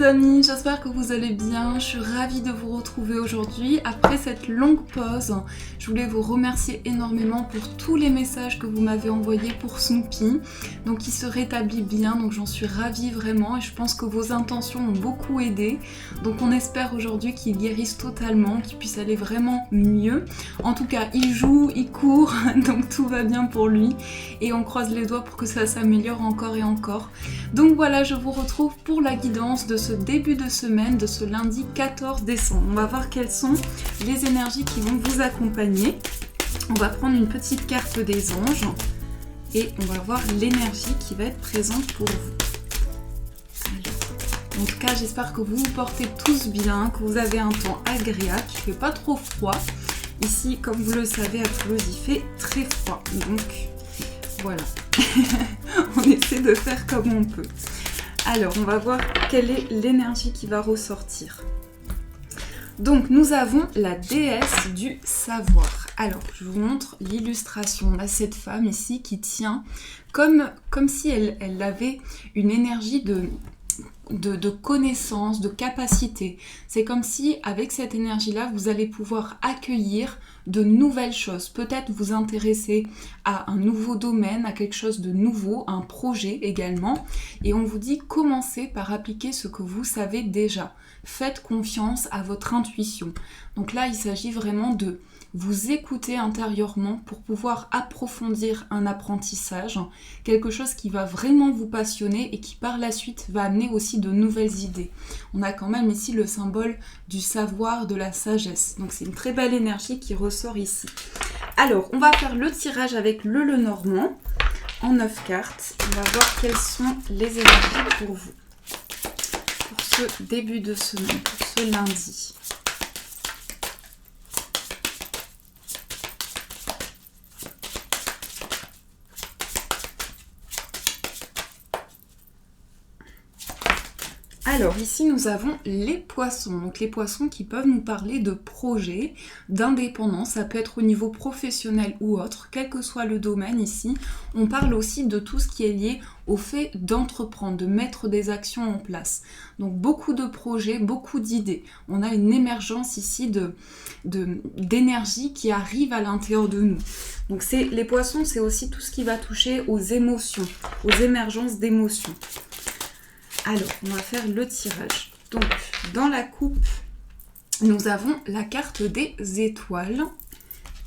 les amis, j'espère que vous allez bien. Je suis ravie de vous retrouver aujourd'hui. Après cette longue pause, je voulais vous remercier énormément pour tous les messages que vous m'avez envoyés pour Snoopy. Donc il se rétablit bien, donc j'en suis ravie vraiment et je pense que vos intentions ont beaucoup aidé. Donc on espère aujourd'hui qu'il guérisse totalement, qu'il puisse aller vraiment mieux. En tout cas, il joue, il court, donc tout va bien pour lui et on croise les doigts pour que ça s'améliore encore et encore. Donc voilà, je vous retrouve pour la guidance de ce début de semaine, de ce lundi 14 décembre. On va voir quelles sont les énergies qui vont vous accompagner. On va prendre une petite carte des anges et on va voir l'énergie qui va être présente pour vous. Alors, en tout cas, j'espère que vous vous portez tous bien, que vous avez un temps agréable, qu'il ne fait pas trop froid. Ici, comme vous le savez, à Toulouse, il fait très froid. Donc, voilà. On essaie de faire comme on peut. Alors, on va voir quelle est l'énergie qui va ressortir. Donc, nous avons la déesse du savoir. Alors, je vous montre l'illustration. On a cette femme ici qui tient comme si elle avait une énergie de connaissance, de capacité. C'est comme si, avec cette énergie-là, vous allez pouvoir accueillir de nouvelles choses. Peut-être vous intéresser à un nouveau domaine, à quelque chose de nouveau, un projet également. Et on vous dit, commencez par appliquer ce que vous savez déjà. Faites confiance à votre intuition. Donc là, il s'agit vraiment de vous écouter intérieurement pour pouvoir approfondir un apprentissage, quelque chose qui va vraiment vous passionner et qui par la suite va amener aussi de nouvelles idées. On a quand même ici le symbole du savoir, de la sagesse. Donc c'est une très belle énergie qui ressort ici. Alors, on va faire le tirage avec le Lenormand en 9 cartes. On va voir quelles sont les énergies pour vous, pour ce début de semaine, pour ce lundi. Alors ici nous avons les poissons, donc les poissons qui peuvent nous parler de projets, d'indépendance, ça peut être au niveau professionnel ou autre, quel que soit le domaine ici. On parle aussi de tout ce qui est lié au fait d'entreprendre, de mettre des actions en place. Donc beaucoup de projets, beaucoup d'idées. On a une émergence ici d'énergie qui arrive à l'intérieur de nous. Donc les poissons, c'est aussi tout ce qui va toucher aux émotions, aux émergences d'émotions. Alors, on va faire le tirage. Donc, dans la coupe, nous avons la carte des étoiles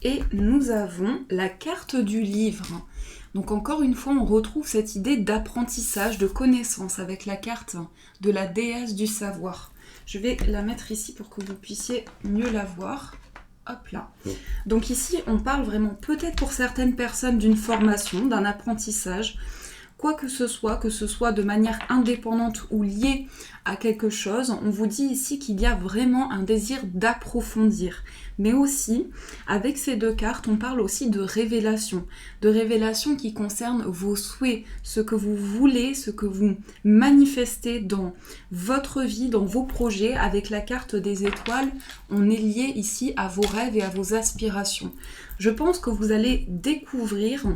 et nous avons la carte du livre. Donc, encore une fois, on retrouve cette idée d'apprentissage, de connaissance avec la carte de la déesse du savoir. Je vais la mettre ici pour que vous puissiez mieux la voir. Hop là. Donc ici, on parle vraiment peut-être pour certaines personnes d'une formation, d'un apprentissage, quoi que ce soit de manière indépendante ou liée à quelque chose, on vous dit ici qu'il y a vraiment un désir d'approfondir. Mais aussi, avec ces deux cartes, on parle aussi de révélation qui concerne vos souhaits, ce que vous voulez, ce que vous manifestez dans votre vie, dans vos projets. Avec la carte des étoiles, on est lié ici à vos rêves et à vos aspirations. Je pense que vous allez découvrir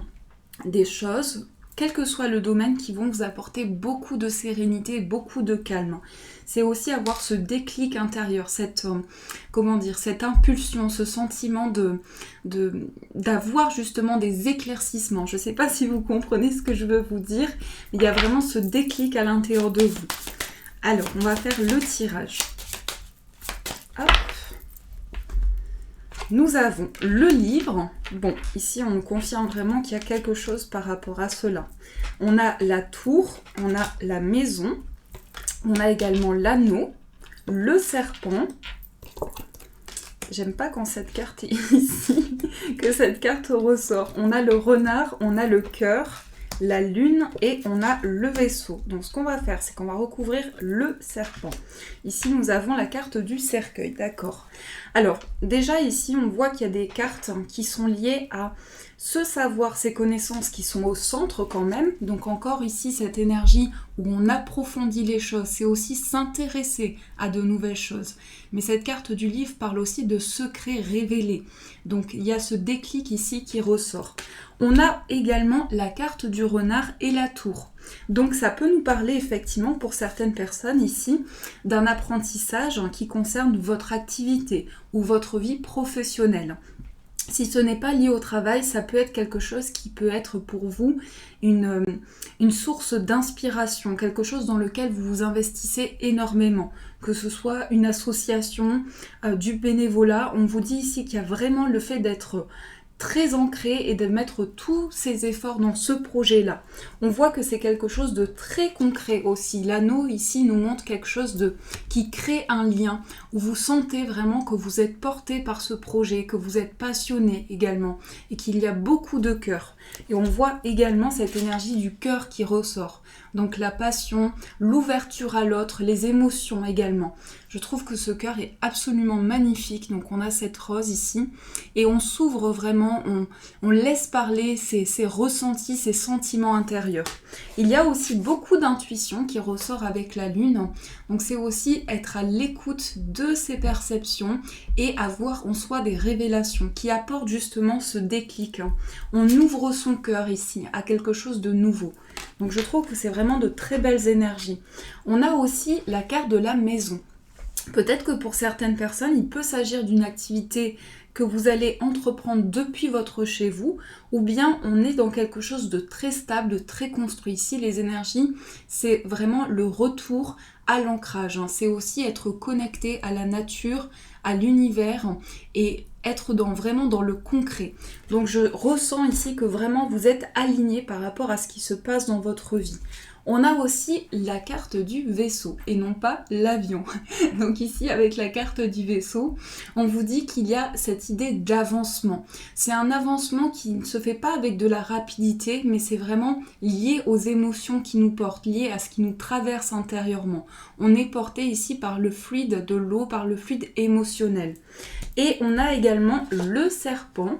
des choses, quel que soit le domaine, qui vont vous apporter beaucoup de sérénité, beaucoup de calme. C'est aussi avoir ce déclic intérieur, cette impulsion, ce sentiment d'avoir justement des éclaircissements. Je ne sais pas si vous comprenez ce que je veux vous dire, mais il y a vraiment ce déclic à l'intérieur de vous. Alors, on va faire le tirage. Hop. Nous avons le livre. Bon, ici, on confirme vraiment qu'il y a quelque chose par rapport à cela. On a la tour, on a la maison, on a également l'anneau, le serpent. J'aime pas quand cette carte est ici, que cette carte ressort. On a le renard, on a le cœur, la lune et on a le vaisseau. Donc ce qu'on va faire, c'est qu'on va recouvrir le serpent. Ici, nous avons la carte du cercueil, d'accord. Alors, déjà ici, on voit qu'il y a des cartes qui sont liées à ce savoir, ces connaissances qui sont au centre quand même. Donc encore ici, cette énergie où on approfondit les choses, c'est aussi s'intéresser à de nouvelles choses. Mais cette carte du livre parle aussi de secrets révélés. Donc il y a ce déclic ici qui ressort. On a également la carte du renard et la tour. Donc ça peut nous parler effectivement pour certaines personnes ici d'un apprentissage qui concerne votre activité ou votre vie professionnelle. Si ce n'est pas lié au travail, ça peut être quelque chose qui peut être pour vous une source d'inspiration, quelque chose dans lequel vous vous investissez énormément, que ce soit une association, du bénévolat. On vous dit ici qu'il y a vraiment le fait d'être très ancré et de mettre tous ses efforts dans ce projet-là. On voit que c'est quelque chose de très concret aussi. L'anneau ici nous montre quelque chose qui crée un lien, où vous sentez vraiment que vous êtes porté par ce projet, que vous êtes passionné également, et qu'il y a beaucoup de cœur. Et on voit également cette énergie du cœur qui ressort. Donc la passion, l'ouverture à l'autre, les émotions également. Je trouve que ce cœur est absolument magnifique. Donc on a cette rose ici et on s'ouvre vraiment, on laisse parler ses ressentis, ses sentiments intérieurs. Il y a aussi beaucoup d'intuition qui ressort avec la lune. Donc c'est aussi être à l'écoute de ses perceptions et avoir en soi des révélations qui apportent justement ce déclic. On ouvre son cœur ici à quelque chose de nouveau. Donc je trouve que c'est vraiment de très belles énergies. On a aussi la carte de la maison. Peut-être que pour certaines personnes, il peut s'agir d'une activité que vous allez entreprendre depuis votre chez vous, ou bien on est dans quelque chose de très stable, de très construit. Ici, les énergies, c'est vraiment le retour à l'ancrage. C'est aussi être connecté à la nature, à l'univers et être vraiment dans le concret. Donc je ressens ici que vraiment vous êtes aligné par rapport à ce qui se passe dans votre vie. On a aussi la carte du vaisseau et non pas l'avion. Donc ici, avec la carte du vaisseau, on vous dit qu'il y a cette idée d'avancement. C'est un avancement qui ne se fait pas avec de la rapidité, mais c'est vraiment lié aux émotions qui nous portent, lié à ce qui nous traverse intérieurement. On est porté ici par le fluide de l'eau, par le fluide émotionnel. Et on a également le serpent.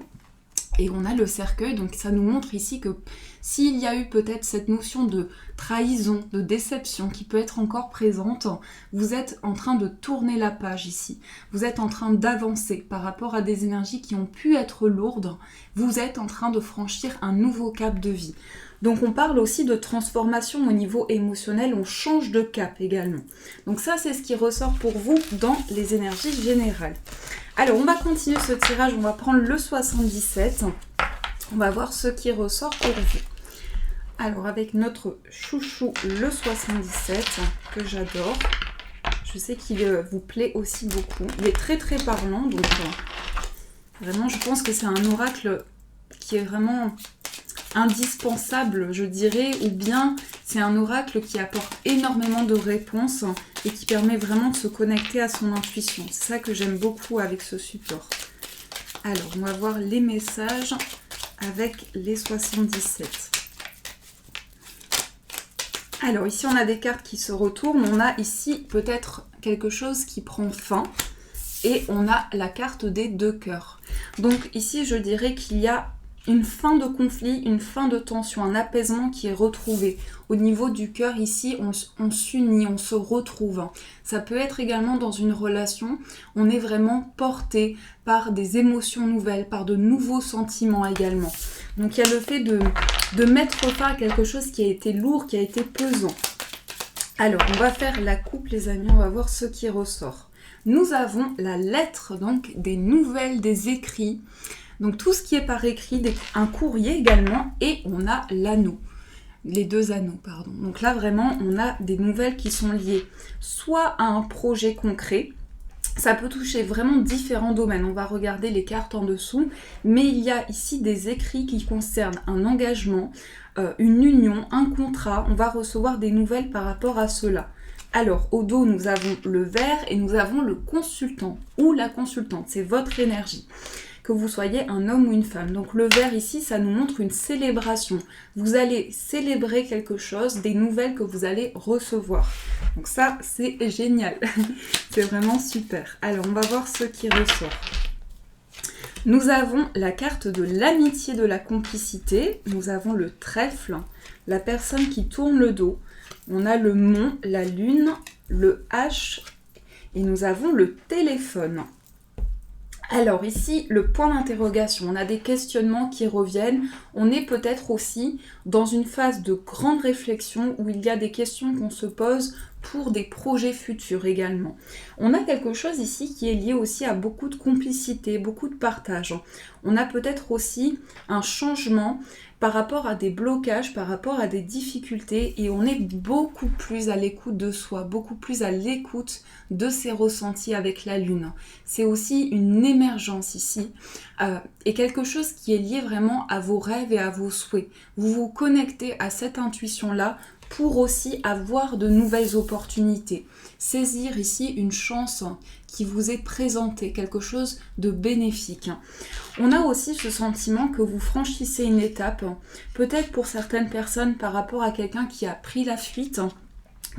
Et on a le cercueil, donc ça nous montre ici que s'il y a eu peut-être cette notion de trahison, de déception qui peut être encore présente, vous êtes en train de tourner la page ici. Vous êtes en train d'avancer par rapport à des énergies qui ont pu être lourdes. Vous êtes en train de franchir un nouveau cap de vie. Donc on parle aussi de transformation au niveau émotionnel, on change de cap également. Donc ça c'est ce qui ressort pour vous dans les énergies générales. Alors on va continuer ce tirage, on va prendre le 77. On va voir ce qui ressort pour vous. Alors avec notre chouchou le 77 que j'adore. Je sais qu'il vous plaît aussi beaucoup. Il est très très parlant, donc vraiment je pense que c'est un oracle qui est vraiment indispensable, je dirais, ou bien c'est un oracle qui apporte énormément de réponses et qui permet vraiment de se connecter à son intuition. C'est ça que j'aime beaucoup avec ce support. Alors, on va voir les messages avec les 77. Alors, ici, on a des cartes qui se retournent. On a ici peut-être quelque chose qui prend fin. Et on a la carte des deux cœurs. Donc, ici, je dirais qu'il y a une fin de conflit, une fin de tension, un apaisement qui est retrouvé. Au niveau du cœur, ici, on s'unit, on se retrouve. Ça peut être également dans une relation, on est vraiment porté par des émotions nouvelles, par de nouveaux sentiments également. Donc il y a le fait de mettre fin à quelque chose qui a été lourd, qui a été pesant. Alors, on va faire la coupe, les amis, on va voir ce qui ressort. Nous avons la lettre, donc, des nouvelles, des écrits. Donc tout ce qui est par écrit, un courrier également, et on a l'anneau, les deux anneaux, pardon. Donc là vraiment, on a des nouvelles qui sont liées soit à un projet concret, ça peut toucher vraiment différents domaines. On va regarder les cartes en dessous, mais il y a ici des écrits qui concernent un engagement, une union, un contrat. On va recevoir des nouvelles par rapport à cela. Alors, au dos, nous avons le vert et nous avons le consultant ou la consultante. C'est votre énergie. Que vous soyez un homme ou une femme. Donc le vert ici, ça nous montre une célébration. Vous allez célébrer quelque chose, des nouvelles que vous allez recevoir. Donc ça, c'est génial. C'est vraiment super. Alors, on va voir ce qui ressort. Nous avons la carte de l'amitié, de la complicité. Nous avons le trèfle, la personne qui tourne le dos. On a le mont, la lune, le H et nous avons le téléphone. Alors ici, le point d'interrogation, on a des questionnements qui reviennent. On est peut-être aussi dans une phase de grande réflexion où il y a des questions qu'on se pose pour des projets futurs également. On a quelque chose ici qui est lié aussi à beaucoup de complicité, beaucoup de partage. On a peut-être aussi un changement par rapport à des blocages, par rapport à des difficultés et on est beaucoup plus à l'écoute de soi, beaucoup plus à l'écoute de ses ressentis avec la lune. C'est aussi une émergence ici et quelque chose qui est lié vraiment à vos rêves et à vos souhaits. Vous vous connectez à cette intuition-là pour aussi avoir de nouvelles opportunités. Saisir ici une chance qui vous est présentée, quelque chose de bénéfique. On a aussi ce sentiment que vous franchissez une étape, peut-être pour certaines personnes par rapport à quelqu'un qui a pris la fuite,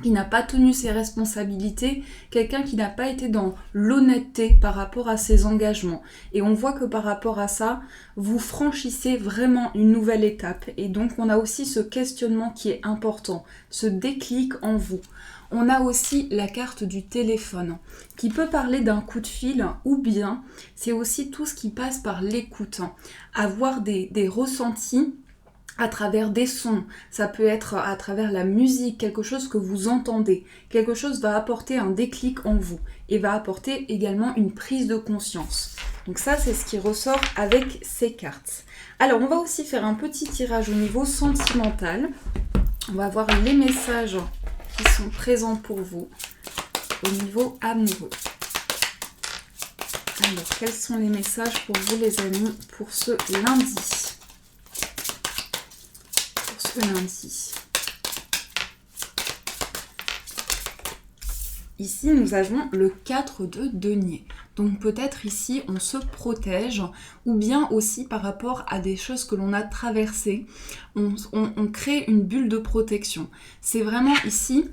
qui n'a pas tenu ses responsabilités, quelqu'un qui n'a pas été dans l'honnêteté par rapport à ses engagements. Et on voit que par rapport à ça, vous franchissez vraiment une nouvelle étape. Et donc on a aussi ce questionnement qui est important, ce déclic en vous. On a aussi la carte du téléphone qui peut parler d'un coup de fil ou bien c'est aussi tout ce qui passe par l'écoute. Avoir des ressentis à travers des sons, ça peut être à travers la musique, quelque chose que vous entendez. Quelque chose va apporter un déclic en vous et va apporter également une prise de conscience. Donc ça, c'est ce qui ressort avec ces cartes. Alors, on va aussi faire un petit tirage au niveau sentimental. On va voir les messages qui sont présents pour vous au niveau amoureux. Alors, quels sont les messages pour vous, les amis, pour ce lundi ? Lundi. Ici, nous avons le 4 de denier. Donc peut-être ici, on se protège ou bien aussi par rapport à des choses que l'on a traversées, on crée une bulle de protection. C'est vraiment ici...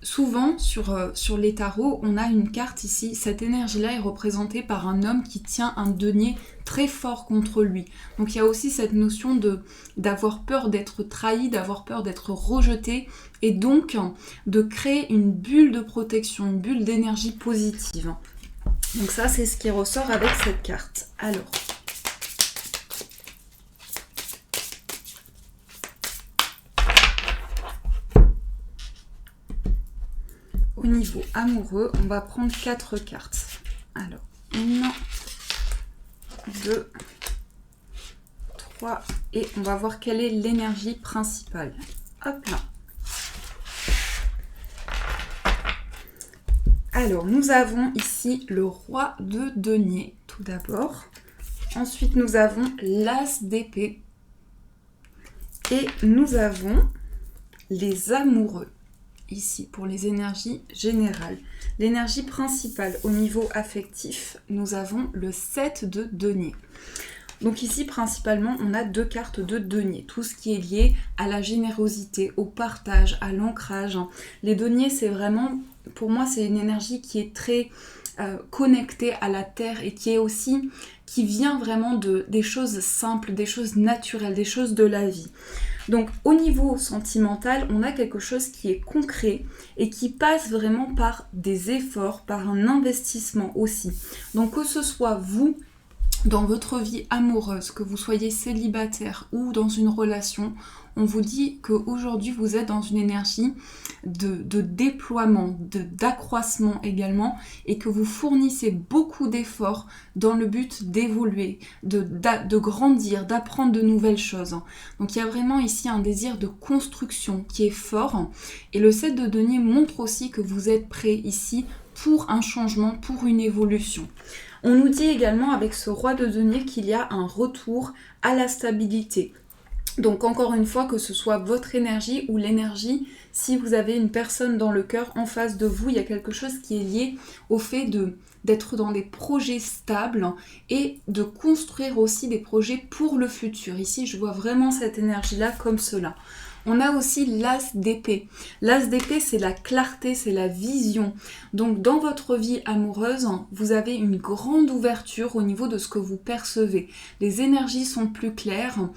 Souvent, sur les tarots, on a une carte ici. Cette énergie-là est représentée par un homme qui tient un denier très fort contre lui. Donc il y a aussi cette notion d'avoir peur d'être trahi, d'avoir peur d'être rejeté et donc de créer une bulle de protection, une bulle d'énergie positive. Donc ça, c'est ce qui ressort avec cette carte. Alors... Au niveau amoureux, on va prendre 4 cartes. Alors, 1, 2, 3, et on va voir quelle est l'énergie principale. Hop là. Alors, nous avons ici le roi de denier, tout d'abord. Ensuite, nous avons l'as d'épée. Et nous avons les amoureux. Ici, pour les énergies générales. L'énergie principale au niveau affectif, nous avons le 7 de denier. Donc ici, principalement, on a 2 cartes de denier. Tout ce qui est lié à la générosité, au partage, à l'ancrage. Les deniers, c'est vraiment, pour moi, c'est une énergie qui est très connectée à la terre et qui vient vraiment des choses simples, des choses naturelles, des choses de la vie. Donc au niveau sentimental, on a quelque chose qui est concret et qui passe vraiment par des efforts, par un investissement aussi. Donc que ce soit vous, dans votre vie amoureuse, que vous soyez célibataire ou dans une relation, on vous dit qu'aujourd'hui vous êtes dans une énergie de déploiement, d'accroissement également et que vous fournissez beaucoup d'efforts dans le but d'évoluer, de grandir, d'apprendre de nouvelles choses. Donc il y a vraiment ici un désir de construction qui est fort et le 7 de denier montre aussi que vous êtes prêt ici pour un changement, pour une évolution. On nous dit également avec ce roi de denier qu'il y a un retour à la stabilité. Donc encore une fois, que ce soit votre énergie ou l'énergie, si vous avez une personne dans le cœur en face de vous, il y a quelque chose qui est lié au fait d'être dans des projets stables et de construire aussi des projets pour le futur. Ici, je vois vraiment cette énergie-là comme cela. On a aussi l'as d'épée. L'as d'épée, c'est la clarté, c'est la vision. Donc dans votre vie amoureuse, vous avez une grande ouverture au niveau de ce que vous percevez. Les énergies sont plus claires,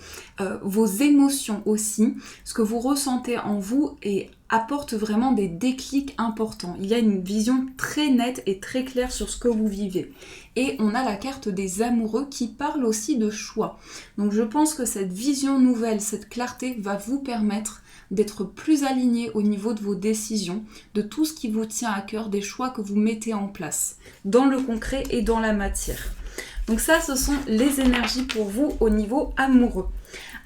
vos émotions aussi, ce que vous ressentez en vous et apporte vraiment des déclics importants. Il y a une vision très nette et très claire sur ce que vous vivez. Et on a la carte des amoureux qui parle aussi de choix. Donc je pense que cette vision nouvelle, cette clarté va vous permettre d'être plus aligné au niveau de vos décisions, de tout ce qui vous tient à cœur, des choix que vous mettez en place, dans le concret et dans la matière. Donc ça, ce sont les énergies pour vous au niveau amoureux.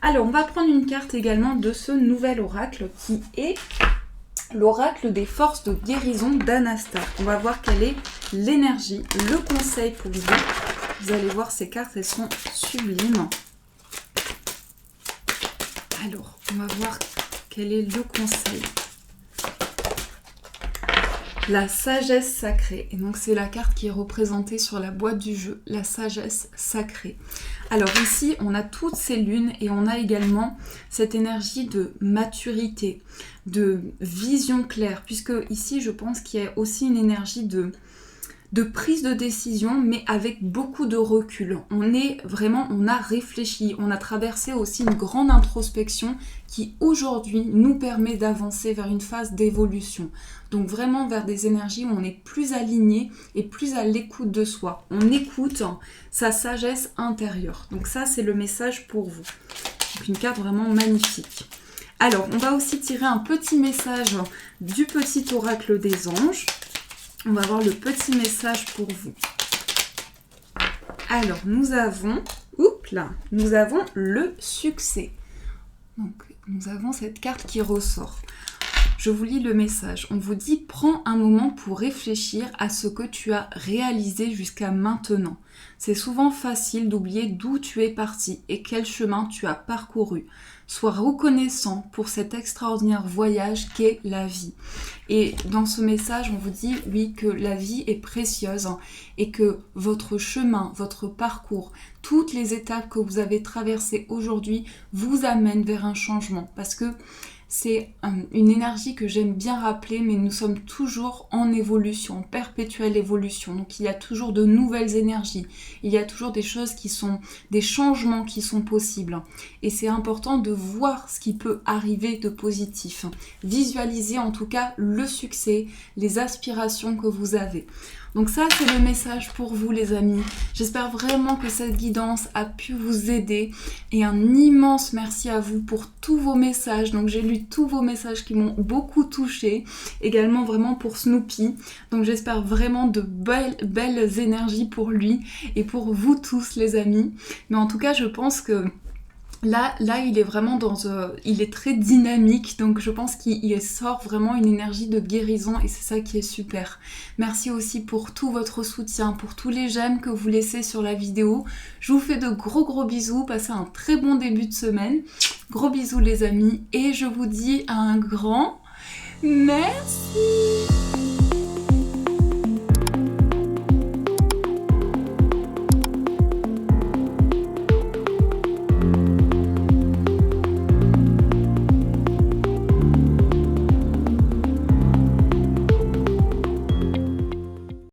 Alors, on va prendre une carte également de ce nouvel oracle qui est l'oracle des forces de guérison d'Anastar. On va voir quelle est l'énergie, le conseil pour vous. Vous allez voir, ces cartes, elles sont sublimes. Alors, on va voir quel est le conseil. La sagesse sacrée. Et donc, c'est la carte qui est représentée sur la boîte du jeu, la sagesse sacrée. Alors ici, on a toutes ces lunes et on a également cette énergie de maturité, de vision claire, puisque ici, je pense qu'il y a aussi une énergie de prise de décision, mais avec beaucoup de recul. On a réfléchi, on a traversé aussi une grande introspection qui aujourd'hui nous permet d'avancer vers une phase d'évolution. Donc vraiment vers des énergies où on est plus aligné et plus à l'écoute de soi. On écoute sa sagesse intérieure. Donc ça, c'est le message pour vous. Donc une carte vraiment magnifique. Alors, on va aussi tirer un petit message du petit oracle des anges. On va voir le petit message pour vous. Alors, nous avons le succès. Donc, nous avons cette carte qui ressort. Je vous lis le message. On vous dit « Prends un moment pour réfléchir à ce que tu as réalisé jusqu'à maintenant. C'est souvent facile d'oublier d'où tu es parti et quel chemin tu as parcouru. Sois reconnaissant pour cet extraordinaire voyage qu'est la vie. » Et dans ce message, on vous dit, oui, que la vie est précieuse et que votre chemin, votre parcours, toutes les étapes que vous avez traversées aujourd'hui vous amènent vers un changement. Parce que c'est une énergie que j'aime bien rappeler, mais nous sommes toujours en évolution, en perpétuelle évolution. Donc il y a toujours de nouvelles énergies, il y a toujours des choses des changements qui sont possibles. Et c'est important de voir ce qui peut arriver de positif. Visualiser en tout cas le succès, les aspirations que vous avez. Donc ça, c'est le message pour vous les amis. J'espère vraiment que cette guidance a pu vous aider. Et un immense merci à vous pour tous vos messages. Donc j'ai lu tous vos messages qui m'ont beaucoup touchée. Également vraiment pour Snoopy. Donc j'espère vraiment de belles énergies pour lui et pour vous tous les amis. Mais en tout cas, je pense que Là, il est vraiment il est très dynamique, donc je pense qu'il sort vraiment une énergie de guérison et c'est ça qui est super. Merci aussi pour tout votre soutien, pour tous les j'aime que vous laissez sur la vidéo. Je vous fais de gros bisous, passez un très bon début de semaine. Gros bisous les amis et je vous dis un grand merci.